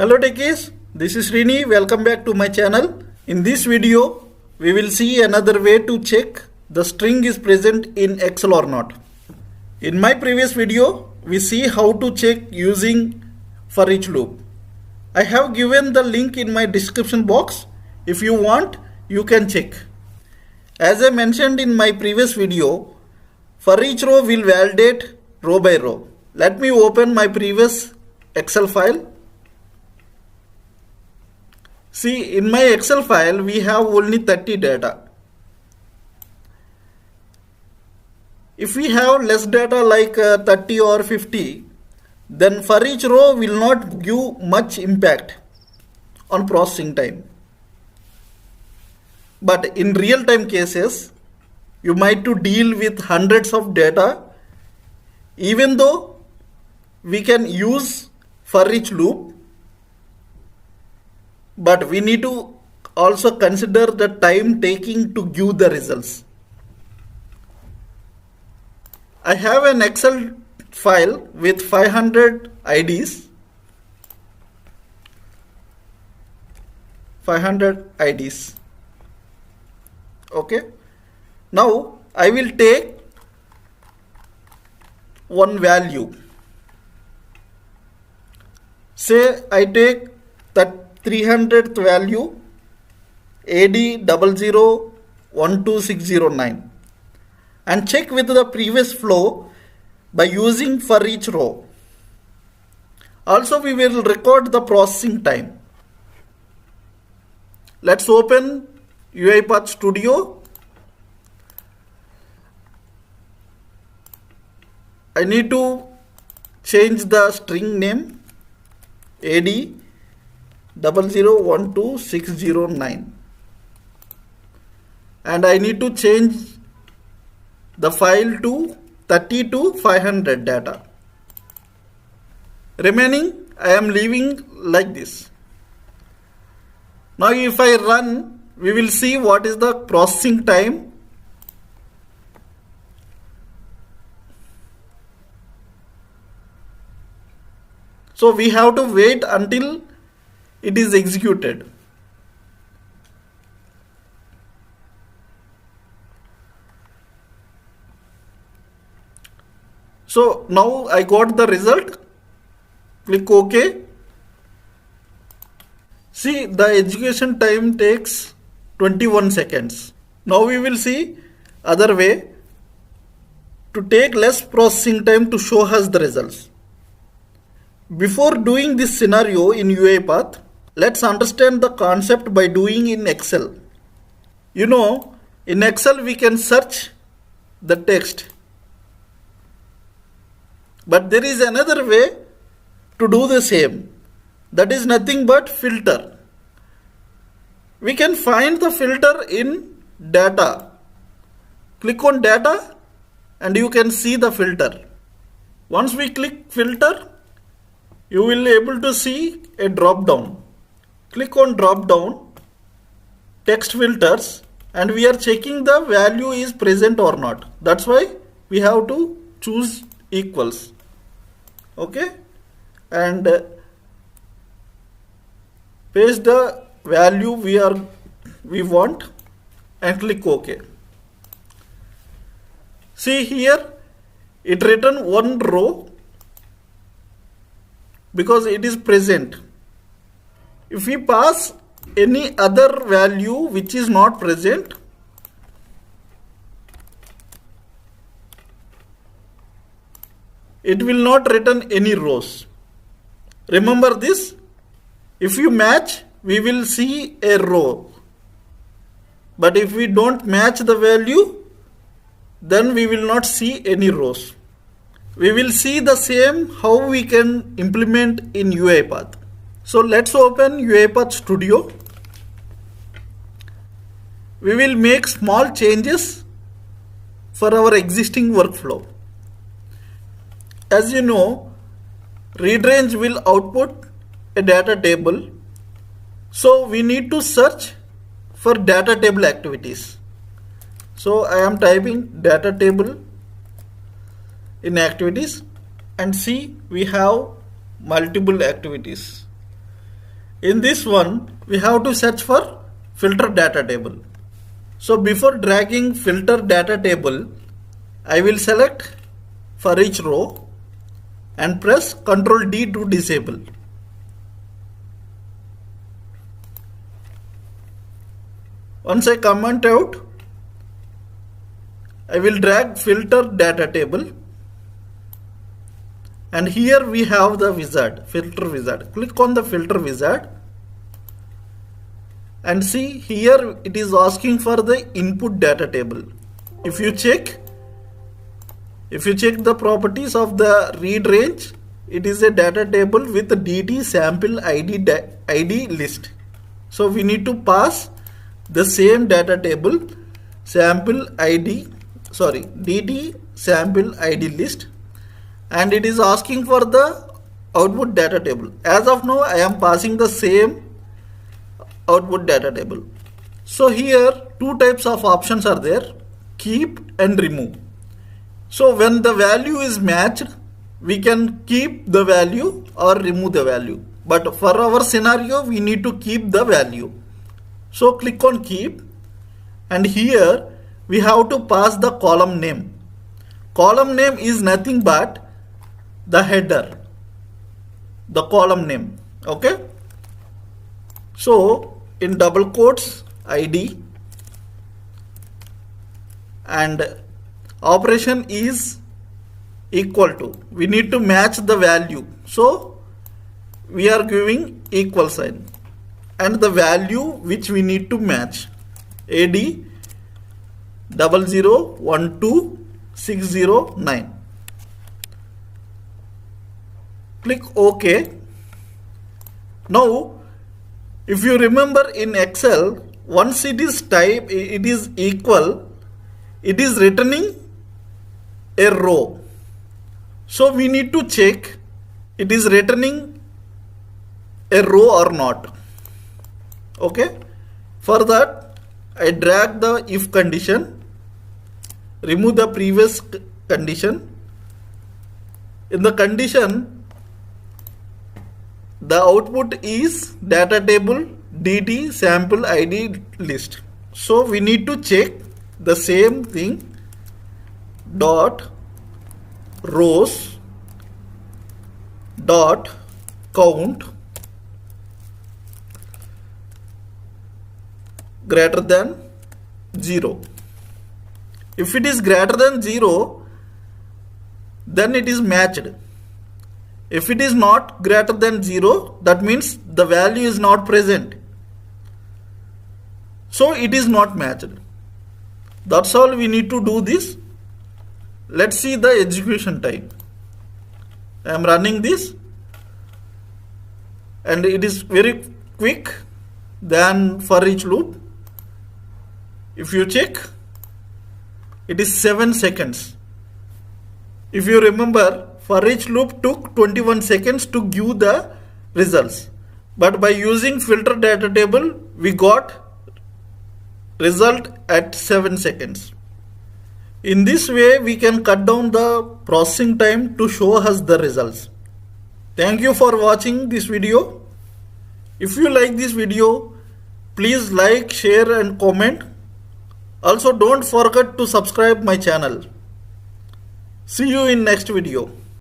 Hello techies, this is Srini. Welcome back to my channel. In this video, we will see another way to check the string is present in Excel or not. In my previous video, we see how to check using for each loop. I have given the link in my description box. If you want, you can check. As I mentioned in my previous video, for each row will validate row by row. Let me open my previous Excel file. See, in my Excel file, we have only 30 data. If we have less data like 30 or 50, then for each row will not give much impact on processing time. But in real-time cases, you might to deal with hundreds of data. Even though we can use for each loop, but we need to also consider the time taking to give the results. I have an Excel file with 500 IDs. 500 IDs. Okay. Now I will take one value. Say I take that 300th value AD0012609 and check with the previous flow by using for each row. Also we will record the processing time. Let's open UiPath Studio. I need to change the string name AD0012609 and I need to change the file to 30 to 500 data. Remaining I am leaving like this. Now if I run, we will see what is the processing time. So we have to wait until it is executed. So now I got the result. Click OK. See, the execution time takes 21 seconds. Now we will see other way to take less processing time to show us the results. Before doing this scenario in UiPath, let's understand the concept by doing in Excel. You know, in Excel we can search the text. But there is another way to do the same. That is nothing but filter. We can find the filter in data. Click on data and you can see the filter. Once we click filter, you will be able to see a drop down. Click on drop down, text filters, and we are checking the value is present or not. That's why we have to choose equals. Okay, and paste the value we want and click OK. See here, it written one row because it is present. If we pass any other value which is not present, it will not return any rows. Remember this, if you match, we will see a row. But if we don't match the value, then we will not see any rows. We will see the same how we can implement in UiPath. So let's open UiPath Studio. We will make small changes for our existing workflow. As you know, read range will output a data table. So we need to search for data table activities. So I am typing data table in activities and see we have multiple activities. In this one, we have to search for filter data table. So before dragging filter data table, I will select for each row and press Ctrl D to disable. Once I comment out, I will drag filter data table, and here we have the wizard, filter wizard. Click on the filter wizard and see here it is asking for the input data table. If you check the properties of the read range, it is a data table with dt sample ID list. So we need to pass the same data table dt sample ID list, and it is asking for the output data table. As of now, I am passing the same output data table. So here two types of options are there, keep and remove. So when the value is matched, we can keep the value or remove the value. But for our scenario, we need to keep the value. So click on keep, and here we have to pass the column name. Column name is nothing but the header, the column name. Okay. So in double quotes ID, and operation is equal to, we need to match the value, so we are giving equal sign, and the value which we need to match, AD 0012609. Click OK. Now if you remember in Excel, once it is equal, it is returning a row. So we need to check it is returning a row or not. Okay. For that, I drag the if condition, remove the previous condition. In the condition, the output is data table dt sample ID list. So we need to check the same thing, dot rows dot count greater than 0. If it is greater than 0, then it is matched. If it is not greater than 0, that means the value is not present. So it is not matched. That's all we need to do this. Let's see the execution time. I am running this, and it is very quick than for each loop. If you check, it is 7 seconds. If you remember, for each loop took 21 seconds to give the results. But by using filter data table, we got result at 7 seconds. In this way, we can cut down the processing time to show us the results. Thank you for watching this video. If you like this video, please like, share and comment. Also, don't forget to subscribe my channel. See you in next video.